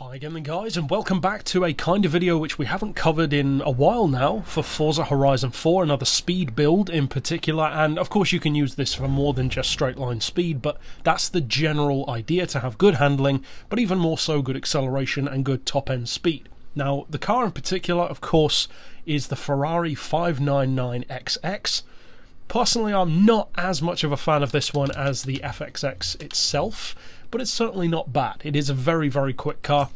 Hi again then guys, and welcome back to a kind of video which we haven't covered in a while now for Forza Horizon 4, another speed build in particular, and of course you can use this for more than just straight line speed, but that's the general idea, to have good handling, but even more so good acceleration and good top end speed. Now the car in particular, of course, is the Ferrari 599XX. Personally, I'm not as much of a fan of this one as the FXX itself, but it's certainly not bad. It is a very, very quick car.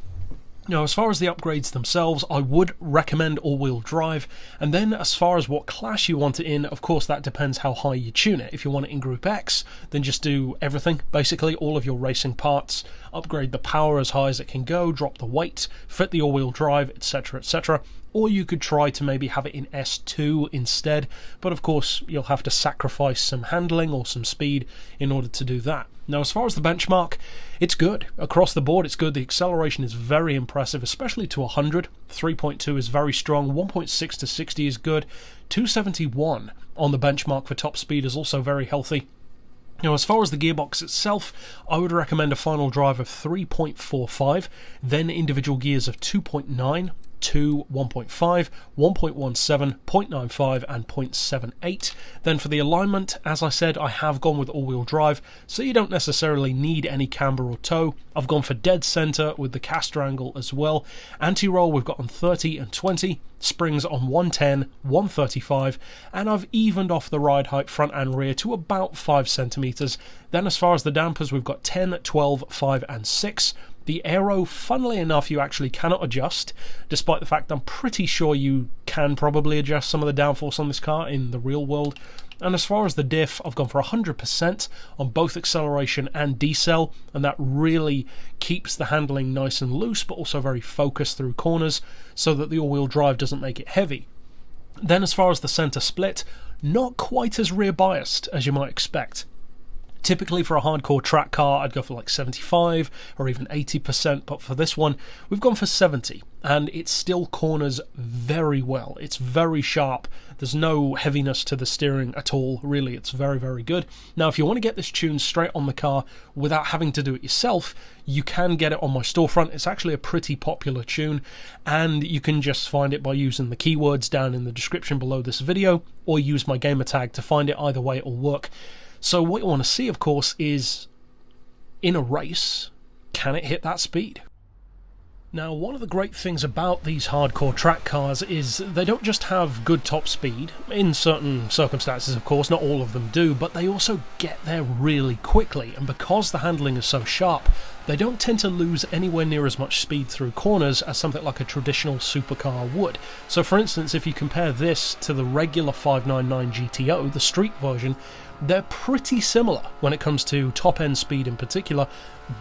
Now, as far as the upgrades themselves, I would recommend all-wheel drive, and then as far as what class you want it in, of course that depends how high you tune it. If you want it in Group X, then just do everything, basically, all of your racing parts, upgrade the power as high as it can go, drop the weight, fit the all-wheel drive, etc, etc. Or you could try to maybe have it in S2 instead, but of course you'll have to sacrifice some handling or some speed in order to do that. Now, as far as the benchmark, it's good. Across the board, it's good. The acceleration is very impressive, especially to 100. 3.2 is very strong. 1.6 to 60 is good. 271 on the benchmark for top speed is also very healthy. Now, as far as the gearbox itself, I would recommend a final drive of 3.45, then individual gears of 2.9, 2, 1.5, 1.17, 0.95 and 0.78. Then for the alignment, as I said, I have gone with all-wheel drive, so you don't necessarily need any camber or toe. I've gone for dead center with the caster angle as well. Anti-roll we've got on 30 and 20, springs on 110, 135, and I've evened off the ride height front and rear to about 5 centimeters. Then as far as the dampers, we've got 10, 12, 5 and 6. The aero, funnily enough, you actually cannot adjust, despite the fact I'm pretty sure you can probably adjust some of the downforce on this car in the real world. And as far as the diff, I've gone for 100% on both acceleration and decel, and that really keeps the handling nice and loose, but also very focused through corners, so that the all-wheel drive doesn't make it heavy. Then as far as the center split, not quite as rear biased as you might expect. Typically for a hardcore track car, I'd go for like 75 or even 80%, but for this one, we've gone for 70, and it still corners very well. It's very sharp. There's no heaviness to the steering at all, really. It's very, very good. Now, if you want to get this tune straight on the car without having to do it yourself, you can get it on my storefront. It's actually a pretty popular tune, and you can just find it by using the keywords down in the description below this video, or use my gamer tag to find it. Either way, it'll work. So what you want to see, of course, is in a race, can it hit that speed? Now, one of the great things about these hardcore track cars is they don't just have good top speed. In certain circumstances, of course, not all of them do, but they also get there really quickly. And because the handling is so sharp, they don't tend to lose anywhere near as much speed through corners as something like a traditional supercar would. So for instance, if you compare this to the regular 599 GTO, the street version, they're pretty similar when it comes to top end speed in particular,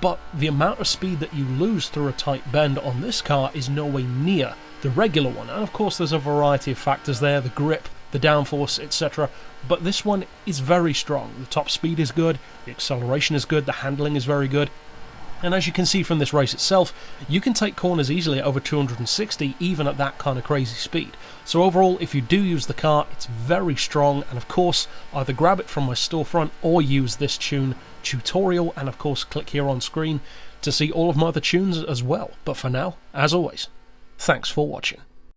but the amount of speed that you lose through a tight bend on this car is nowhere near the regular one. And of course there's a variety of factors there, the grip, the downforce, etc. But this one is very strong. The top speed is good, the acceleration is good, the handling is very good. And as you can see from this race itself, you can take corners easily at over 260, even at that kind of crazy speed. So overall, if you do use the car, it's very strong, and of course, either grab it from my storefront or use this tune tutorial, and of course click here on screen to see all of my other tunes as well. But for now, as always, thanks for watching.